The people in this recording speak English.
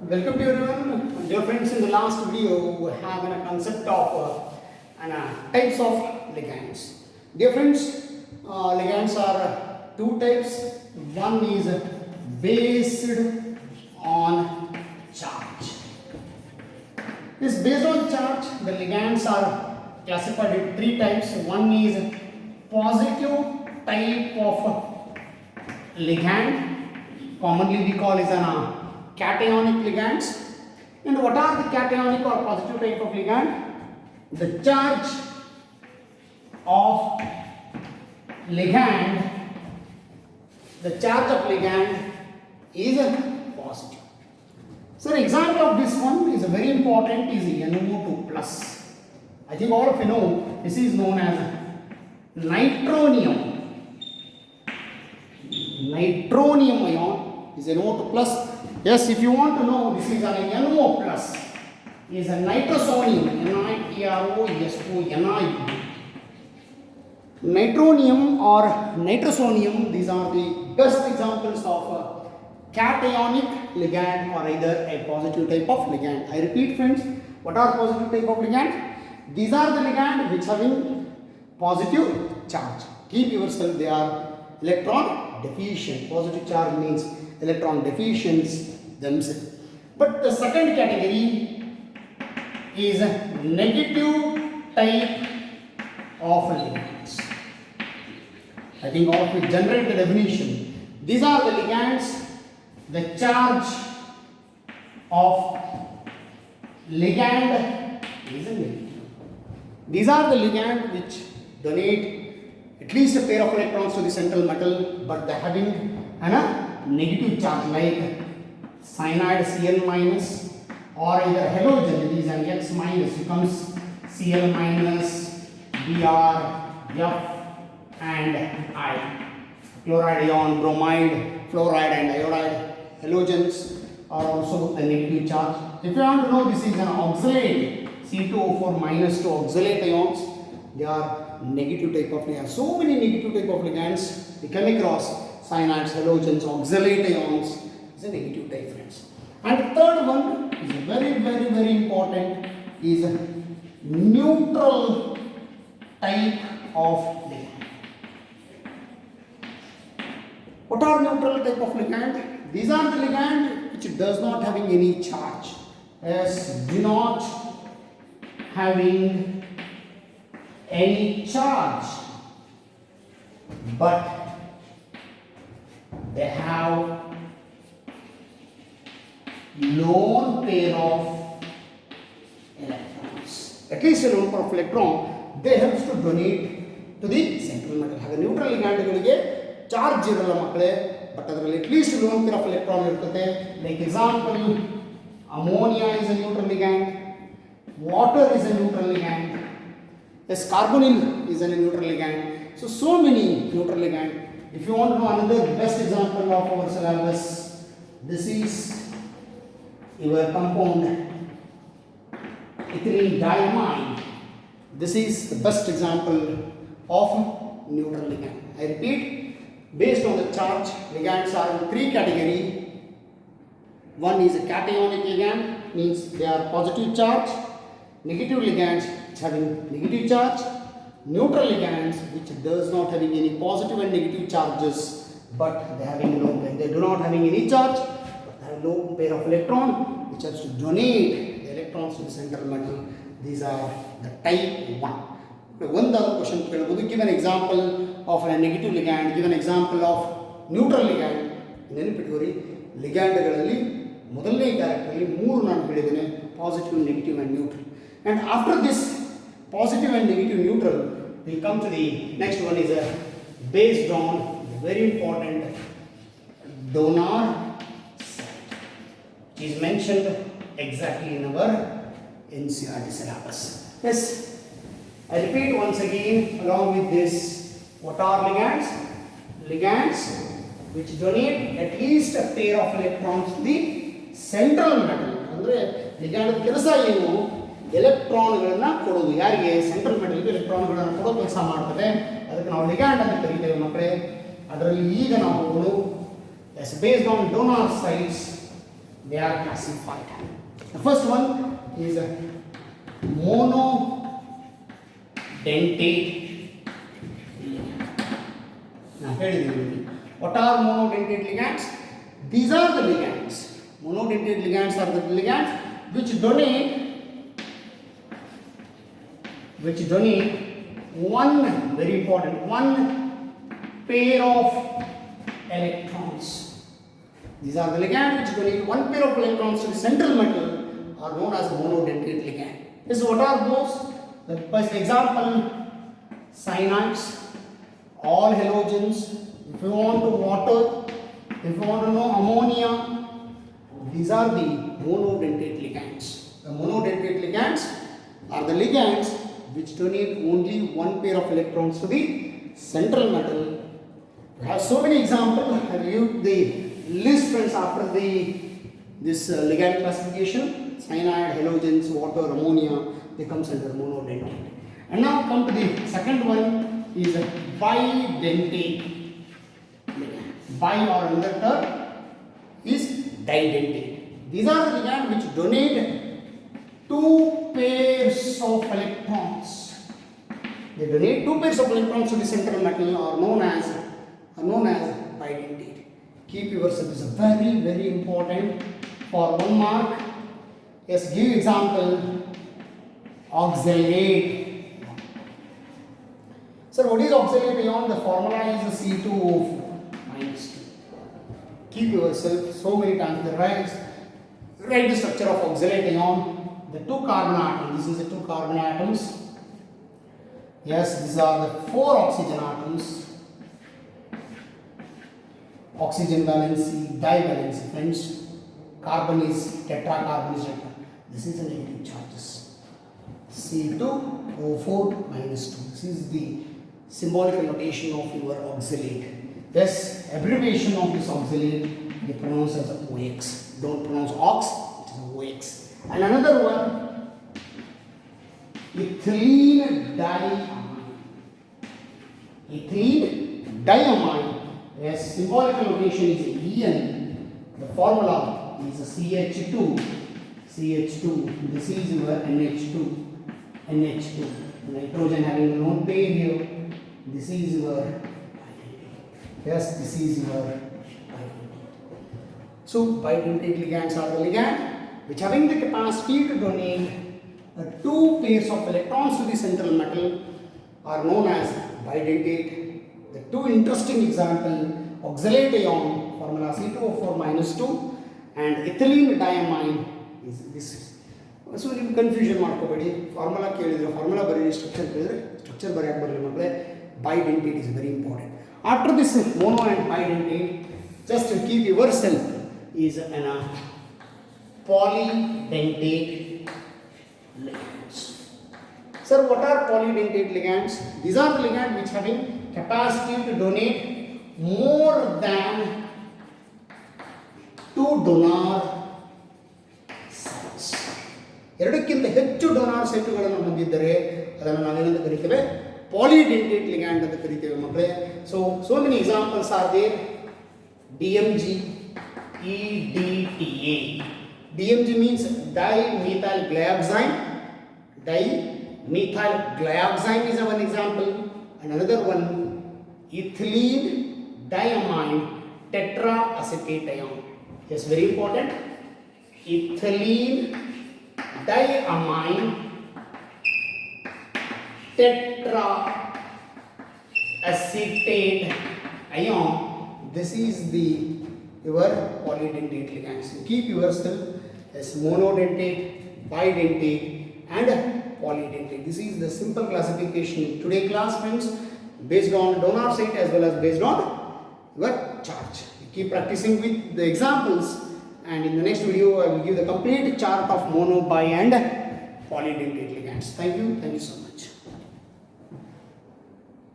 Welcome to everyone. Dear friends, in the last video, we have a concept of types of ligands. Dear friends, ligands are two types. One is based on charge. This based on charge, the ligands are classified in three types. One is positive type of ligand, commonly we call is an cationic ligands. And what are the cationic or positive type of ligand? The charge of ligand, is positive. So an example of this one is very important, is NO2 plus. I think all of you know this is known as nitronium. Nitronium ion is NO2 plus. Yes, if you want to know, this is an NO plus, is a nitrosonium, Nitrosonium. Nitronium or nitrosonium, these are the best examples of a cationic ligand or either a positive type of ligand. I repeat friends, what are positive type of ligand? These are the ligand which having positive charge. Keep yourself, they are electron deficient. Positive charge means electron deficiency themselves. But the second category is a negative type of ligands. I think all of you generate the definition. These are the ligands, the charge of ligand is a negative. These are the ligand which donate at least a pair of electrons to the central metal, but they having a negative charge like cyanide Cl minus or either halogen, it is an X minus, becomes Cl minus, Br, F and I. Chloride ion, bromide, fluoride and iodide, halogens are also the negative charge. If you want to know, this is an oxalate, C2O4 minus 2 oxalate ions, they are negative type of ligands. So many negative type of ligands we come across. Cyanides, halogens, oxalate ions is a negative type, friends. And the third one is very important, is a neutral type of ligand. What are neutral type of ligand? These are the ligand which does not having any charge. Yes, do not having any charge, but they have lone pair of electrons. At least a lone pair of electron, they helps to donate to the central metal. Have a neutral ligand charge iralla makkale, but adralli at least lone pair of electron irtute. Like example, ammonia is a neutral ligand, water is a neutral ligand, yes, carbonyl is a neutral ligand. So many neutral ligand. If you want to know another best example of our syllabus, this is your compound ethylene diamine. This is the best example of neutral ligand. I repeat, based on the charge, ligands are in three categories. One is a cationic ligand, means they are positive charge. Negative ligands which having negative charge. Neutral ligands which does not having any positive and negative charges, but they having they do not having any charge, but they have lone pair of electron which has to donate the electrons to the central metal. These are the type 1. One other question, give an example of a negative ligand, give an example of neutral ligand. ನೆನಪಿಟ್ಕೋರಿ ಲಿಗ್ಯಾಂಡ್ಗಳಲ್ಲಿ ಮೊದಲನೇ ಕ್ಯಾರೆಕ್ಟರಲ್ಲಿ ಮೂರು ನಾನು ಹೇಳಿದ್ದೇನೆ, positive, negative and neutral. And after this positive and negative neutral, we come to the next one, is based on very important donor site, which is mentioned exactly in our NCERT syllabus. Yes, I repeat once again along with this, what are ligands? Ligands which donate at least a pair of electrons to the central metal. ಅಂದರೆ ligand ಕೆಲಸ ಏನು? ಎಲೆಕ್ಟ್ರಾನ್ಗಳನ್ನು ಕೊಡೋದು. ಯಾರಿಗೆ? Central ಮೆಟಲ್ಗೆ ಎಲೆಕ್ಟ್ರಾನ್ಗಳನ್ನು ಕೊಡೋ ಕೆಲಸ ಮಾಡ್ತದೆ. ಅದಕ್ಕೆ ನಾವು ಲಿಗ್ಯಾಂಡ್ ಅಂತ ಕರೀತೇವೆ ಮಕ್ಕಳೇ. ಅದರಲ್ಲಿ ಈಗ ನಾವು as based on donor sites they are classified. The first one is a monodentate ligand. Now, what are monodentate ligands? These are the ligands. Monodentate ligands are the ligands which donate one, very important, one pair of electrons. These are the ligands which donate one pair of electrons to the central metal are known as monodentate ligand. This what are those? The first example, cyanides, all halogens. If you want to water, if you want to know ammonia, these are the monodentate ligands. The monodentate ligands are the ligands which donate only one pair of electrons to the central metal. We have so many examples. I have used the list, friends, after this ligand classification. Cyanide, halogens, water, ammonia, they comes under monodentate. And now come to the second one is a bidentate ligand. Bi or another term is didentate. These are the ligands which donate two pairs of electrons. They donate two pairs of electrons to the central metal are known as bidentate. Keep yourself, this is very, very important for 1 mark. Yes, give example, oxalate. Sir, what is oxalate ion? The formula is C2O4 minus 2. Keep yourself so many times the write the structure of oxalate ion. The 2 carbon atoms, this is the 2 carbon atoms. Yes, these are the 4 oxygen atoms. Oxygen valency, divalency, friends. Carbon is tetra, carbon is tetra. This is the negative charges. C2O4 minus 2. This is the symbolic notation of your oxalate. Yes, abbreviation of this oxalate they pronounce as OX. Don't pronounce ox, it is OX. And another one, ethylene diamine. Ethylene diamine. Yes, symbolic notation is En. The formula is CH2. CH2. This is your NH2. NH2. Nitrogen having a lone pair here. This is your. Yes, this is your bidentate. So bidentate ligands are the ligand which having the capacity to donate two pairs of electrons to the central metal are known as bidentate. The two interesting example, oxalate ion, formula C2O4 minus 2 and ethylene diamine is this. So you confusion ಮಾಡ್ಕೋಬೇಡಿ, formula ಕೇಳಿದ್ರೆ formula ಬರೀರಿ, structure ಕೇಳಿದ್ರೆ structure ಬರೆಯಕ್ಕೆ ಬರಲಿ ಮಕ್ಕಳೇ. Bidentate is very important. After this mono and bidentate, just to keep yourself is an polydentate ligands. Sir, what are polydentate ligands? These are the ligands which having capacity to donate more than 2 donor sites. ಎರಡಕ್ಕಿಂತ ಹೆಚ್ಚು donor ಸೈಟ್ಗಳನ್ನು ಹೊಂದಿದ್ದರೆ ಅದನ್ನು ನಾವೇನಂತ ಕರೀತೇವೆ, ಪಾಲಿಡೆಂಟೇಟ್ ligand ಅಂತ ಕರೀತೇವೆ ಮಕ್ಕಳೇ. So many examples are there. DMG, EDTA. DMG means dimethyl glyoxime. Dimethyl glyoxime is one example. And another one, ethylene diamine tetraacetate ion. Yes, very important. Ethylene diamine tetraacetate ion. This is your polydentate ligands. So keep yourself as monodentate, bidentate and polydentate. This is the simple classification in today's class, friends, based on donor site as well as based on your charge. Keep practicing with the examples, and in the next video I will give the complete chart of mono, bi and polydentate ligands. Thank you so much.